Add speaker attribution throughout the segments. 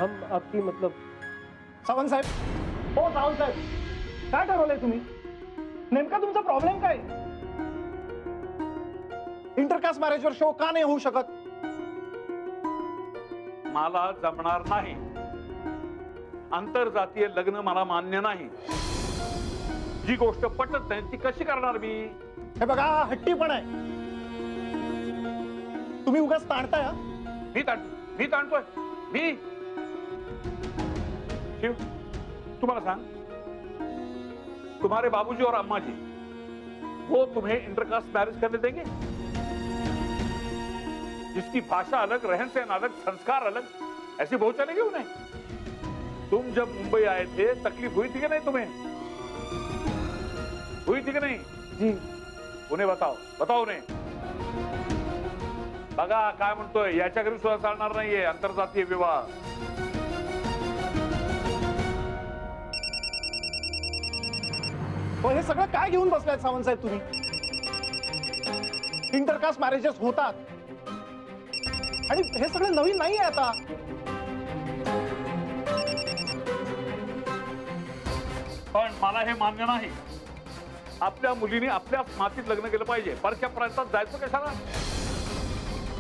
Speaker 1: हम आपकी मतलब
Speaker 2: सावंत साहेब, हो सावंत साहेब, काय ठरवलंय तुम्ही? नेमका तुमचा प्रॉब्लेम काय? इंटरकास्ट मॅरेजवर शो का नाही होऊ शकत?
Speaker 3: मला जमणार नाही. आंतरजातीय लग्न मला मान्य नाही. जी गोष्ट पटत नाही ती कशी करणार मी?
Speaker 2: हे बघा, हा हट्टीपण आहे. तुम्ही उगाच ताणताय. हा?
Speaker 3: मी ताणतोय. मी शिव, तुम्हाला सांग, तुम्हारे बाबूजी और अम्मा जी वो तुम्हें इंटरकास्ट मैरिज करने देंगे? जिसकी भाषा अलग, रहन सहन अलग, संस्कार अलग, ऐसी बहुत चलेगी उन्हें? तुम जब मुंबई आए थे तकलीफ हुई थी कि नहीं तुम्हें? हुई थी कि नहीं?
Speaker 1: जी
Speaker 3: उन्हें बताओ उन्हें. बघा काय म्हणतोय, याच्या घरी सुद्धा चालणार नाहीये आंतरजातीय विवाह.
Speaker 2: पण हे सगळं काय घेऊन बसलाय सावंत साहेब तुम्ही? इंटरकास्ट मॅरेजेस होतात आणि हे सगळं नवीन नाही आहे आता.
Speaker 3: पण मला हे मान्य नाही. आपल्या मुलीने आपल्याच मातीत लग्न केलं पाहिजे. परक्या प्रांतात जायचं कशाला?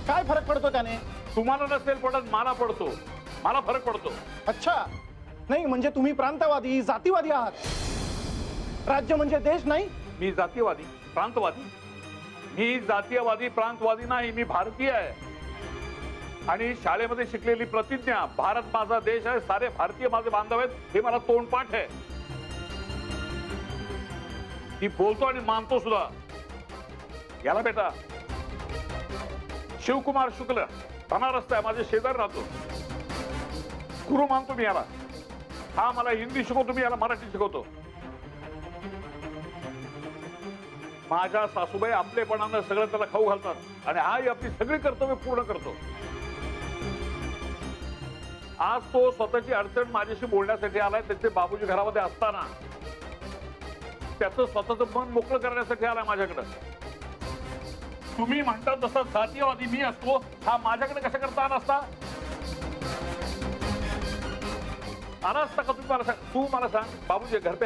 Speaker 2: काय फरक पडतो त्याने?
Speaker 3: तुम्हाला नसेल पडत, मला पडतो. मला फरक पडतो.
Speaker 2: अच्छा, नाही म्हणजे तुम्ही प्रांतवादी, जातीवादी आहात. राज्य म्हणजे देश नाही.
Speaker 3: मी जातीयवादी, प्रांतवादी? मी जातीयवादी, प्रांतवादी नाही. मी भारतीय आहे. आणि शाळेमध्ये शिकलेली प्रतिज्ञा, भारत माझा देश आहे, सारे भारतीय माझे बांधव आहेत, हे मला तोंडपाठ आहे. ती बोलतो आणि मानतो सुद्धा. याला बेटा शिवकुमार शुक्ल बनारस आहे, माझे शेजारी राहतो. गुरु मानतो मी याला. हा मला हिंदी शिकवतो, मी याला मराठी शिकवतो. माझ्या सासूबाई आपलेपणानं सगळं त्याला खाऊ घालतात आणि हाही आपली सगळी कर्तव्य पूर्ण करतो. आज तो स्वतःची अडचण माझ्याशी बोलण्यासाठी आलाय. त्याचे बाबूजी घरामध्ये असताना त्याचं स्वतःचं मन मोकळं करण्यासाठी आलाय माझ्याकडे. तुम्ही म्हणता तसं जातीयवादी मी असतो, हा माझ्याकडे कशा करता आला असता? आला असता का? तुम्ही मला सांग. तू मला सांग, बाबूजी घर पे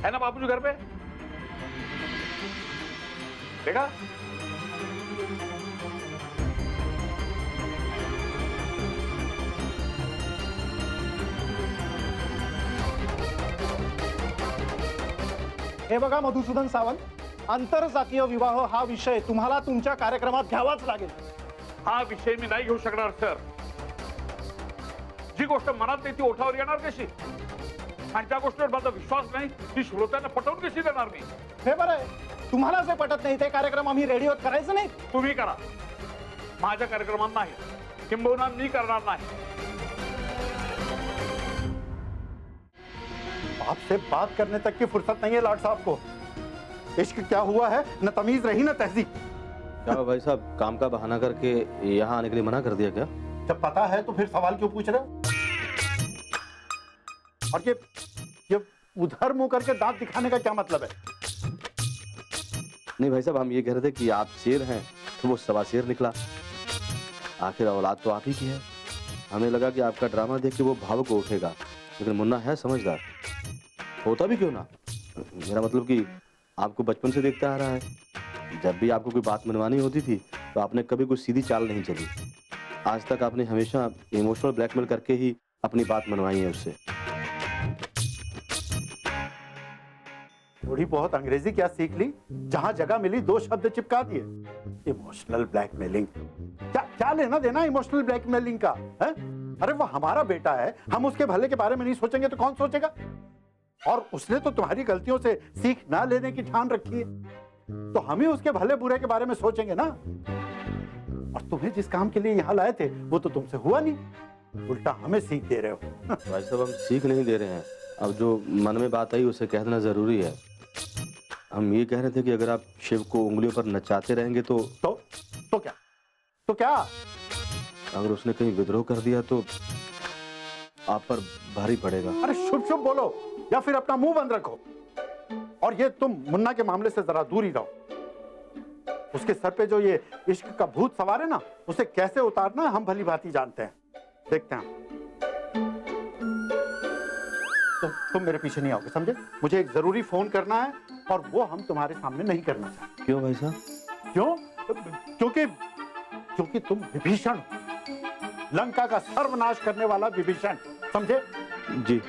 Speaker 3: है ना बाबूजी घर पे? देखा?
Speaker 2: हे बघा मधुसूदन सावंत, आंतरजातीय विवाह हा विषय तुम्हाला तुमच्या कार्यक्रमात घ्यावाच लागेल.
Speaker 3: हा विषय मी नाही घेऊ शकणार सर. जी गोष्ट मनात नाही ती ओठावर येणार कशी? आणि ज्या गोष्टीवर माझा विश्वास नाही ती श्रोत्यांना पटवून कशी देणार मी?
Speaker 2: हे बरं आहे, तुम्हाला जे पटत नाही ते कार्यक्रम आम्ही रेडिओत करायचं नाही.
Speaker 3: तुम्ही करा, माझ्या कार्यक्रमात नाही. किंबहुना मी करणार नाही.
Speaker 4: आपसे बात करने तक की फुर्सत नहीं है लाट साहब को. इश्क क्या हुआ है, न तमीज रही न तहजीब.
Speaker 5: क्या भाई साहब, काम का बहाना करके यहाँ आने के लिए मना कर दिया क्या?
Speaker 4: जब पता है तो फिर सवाल क्यों पूछ रहे हो? और ये उधर मुंह करके दांत दिखाने का क्या मतलब है?
Speaker 5: नहीं भाई साहब, हम ये कह रहे थे कि आप शेर हैं तो वो सवा शेर निकला. आखिर औलाद तो आप ही की है. हमें लगा कि आपका ड्रामा देख के वो भावुक हो उठेगा, लेकिन मुन्ना है समझदार. होता भी क्यों ना. मेरा मतलब कि आपको बचपन से देखता आ रहा है. जब भी आपको कोई बात मनवानी होती थी तो आपने कभी कोई सीधी चाल नहीं चली. आज तक आपने हमेशा इमोशनल ब्लैकमेल करके ही अपनी बात मनवाई है उससे.
Speaker 4: थोड़ी बहुत अंग्रेजी क्या सीख ली? जहां जगह मिली 2 शब्द चिपका दिए. Emotional blackmailing. क्या लेना देना इमोशनल ब्लैकमेलिंग का है? अरे वो हमारा बेटा है, हम उसके भले के बारे में नहीं सोचेंगे तो कौन सोचेगा? और उसने तो तुम्हारी गलतियों से सीख ना लेने की ठान रखी है, तो हम ही उसके भले बुरे के बारे में सोचेंगे ना. और तुम्हें जिस काम के लिए यहाँ लाए थे वो तो तुमसे हुआ नहीं, उल्टा हमें सीख दे रहे हो.
Speaker 5: भाई साहब, हम सीख नहीं दे रहे हैं. अब जो मन में बात आई उसे कह देना जरूरी है. हम ये कह रहे थे कि अगर आप शिव को उंगलियों पर नचाते रहेंगे तो
Speaker 4: क्या?
Speaker 5: अगर उसने कहीं विद्रोह कर दिया तो आप पर भारी पड़ेगा.
Speaker 4: अरे शुभ शुभ बोलो या फिर अपना मुंह बंद रखो. और ये तुम मुन्ना के मामले से जरा दूर ही रहो. उसके सर पे जो ये इश्क का भूत सवार है ना, उसे कैसे उतारना हम भली भांति जानते हैं. देखते हैं। तुम मेरे पीछे नहीं आओगे, समझे? मुझे एक जरूरी फोन करना है और वो हम तुम्हारे सामने नहीं करना चाहते।
Speaker 5: क्यों भाई साहब?
Speaker 4: क्यों? क्योंकि तुम विभीषण हो, लंका का सर्वनाश करने वाला विभीषण, समझे?
Speaker 5: जी,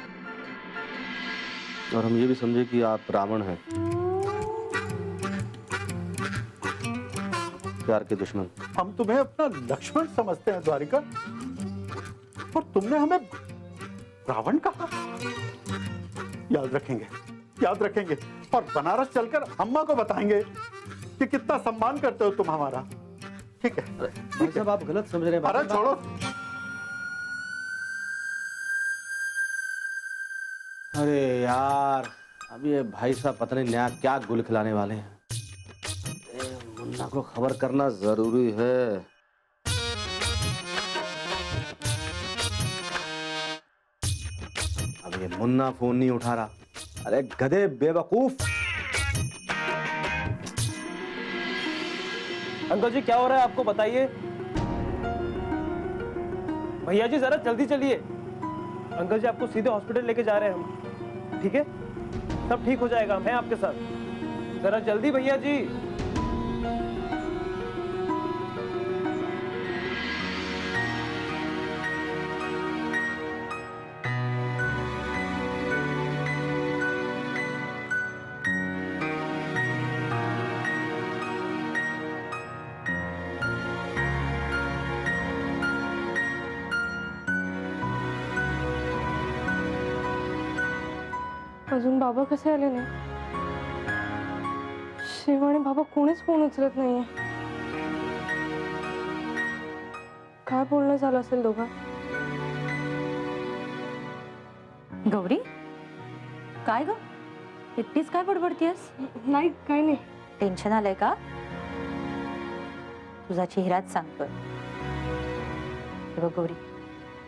Speaker 5: और हम ये भी समझे कि आप रावण हैं, प्यार के दुश्मन।
Speaker 4: हम तुम्हें अपना लक्ष्मण समझते हैं द्वारिका, और तुमने हमें रावण कहा। याद रखेंगे और बनारस चलकर अम्मा को बताएंगे कि कितना सम्मान करते हो तुम हमारा। ठीक है?
Speaker 5: भाई साहब आप गलत समझ रहे हैं।
Speaker 4: अरे छोड़ो।
Speaker 5: अरे यार, अब ये भाई साहब पता नहीं नया क्या गुल खिलाने वाले हैं। मुन्ना को खबर करना जरूरी है। अब ये मुन्ना फोन नहीं उठा रहा। अरे गधे बेवकूफ।
Speaker 1: अंकल जी क्या हो रहा है आपको बताइए। भैया जी जरा जल्दी चलिए। अंकल जी आपको सीधे हॉस्पिटल लेके जा रहे हैं हम, ठीक है? सब ठीक हो जाएगा, हम हैं आपके साथ। जरा जल्दी भैया जी।
Speaker 6: अजून बाबा कसे आले नाही? शिव आणि बाबा कोणीच फोन उचलत नाहीये. काय बोलणं झालं असेल दोघांत?
Speaker 7: गौरी काय ग एकटीच काय बडबडतीयस?
Speaker 6: नाही काही नाही.
Speaker 7: टेन्शन आलंय का? तुझा चेहराच सांगतोय. हे बघ गौरी,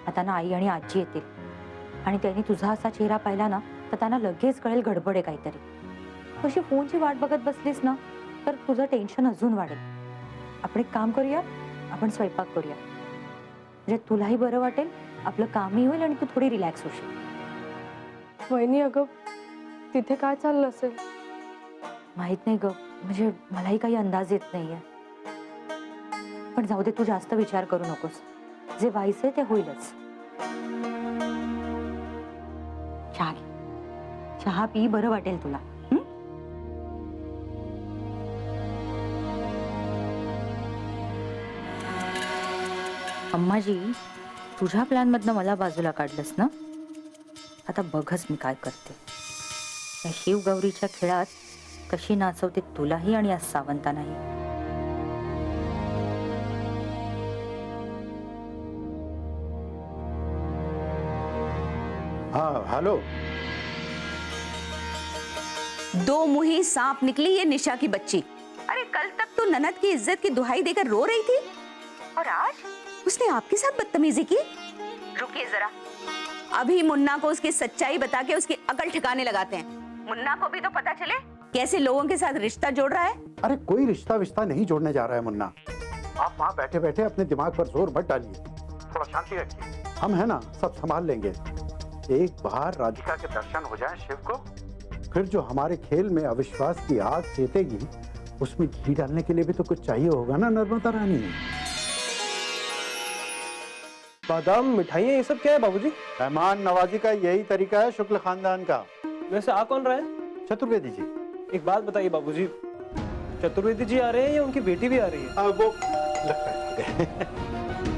Speaker 7: आता ना आई आणि आजी येतील आणि त्यांनी तुझा असा चेहरा पाहिला ना तर त्यांना लगेच कळेल गडबड आहे काहीतरी. कशी फोनची वाट बघत बसलीस ना तर तुझं टेन्शन अजून वाढेल. आपण एक काम करूया, आपण स्वयंपाक करूया, म्हणजे तुलाही बरं वाटेल, आपलं कामही होईल आणि तू थोडी रिलॅक्स होशील.
Speaker 6: वहिनी अगं तिथे काय चाललं असेल?
Speaker 7: माहित नाही ग, म्हणजे मलाही काही अंदाज येत नाहीये. पण जाऊ दे, तू जास्त विचार करू नकोस. जे व्हायचंय ते होईलच. चहा घे, चहा पी, बरं वाटेल तुला. अम्माजी, तुझ्या प्लॅन मधनं मला बाजूला काढलंस ना. आता बघच मी काय करते. या शिवगौरीच्या खेळात कशी नाचवते तुलाही आणि या सावंतानाही.
Speaker 4: हाँ हेलो.
Speaker 8: दो मुही सांप निकली ये निशा की बच्ची. अरे कल तक तो ननद की इज्जत की दुहाई देकर रो रही थी और आज उसने आपके साथ बदतमीजी की. रुकिए जरा, अभी मुन्ना को उसकी सच्चाई बता के उसकी अकल ठिकाने लगाते हैं. मुन्ना को भी तो पता चले कैसे लोगों के साथ रिश्ता जोड़ रहा है.
Speaker 4: अरे कोई रिश्ता विश्ता नहीं जोड़ने जा रहा है मुन्ना. आप वहाँ बैठे बैठे अपने दिमाग पर जोर मत डालिए, थोड़ा शांति रखिए. हम है ना, सब संभाल लेंगे. एक बार राधिका के दर्शन हो जाए शिव को, फिर जो हमारे खेल में अविश्वास की आग सेतेगी, उसमें घी डालने के लिए भी तो कुछ चाहिए होगा ना नर्मदा रानी.
Speaker 1: बादाम मिठाइयाँ ये सब क्या है बाबूजी?
Speaker 4: मेहमान नवाजी का यही तरीका है शुक्ल खानदान का.
Speaker 1: वैसे आ कौन रहा है?
Speaker 4: चतुर्वेदी जी.
Speaker 1: एक बात बताइए बाबूजी, चतुर्वेदी जी आ रहे हैं या उनकी बेटी भी आ रही है?
Speaker 4: वो लगता है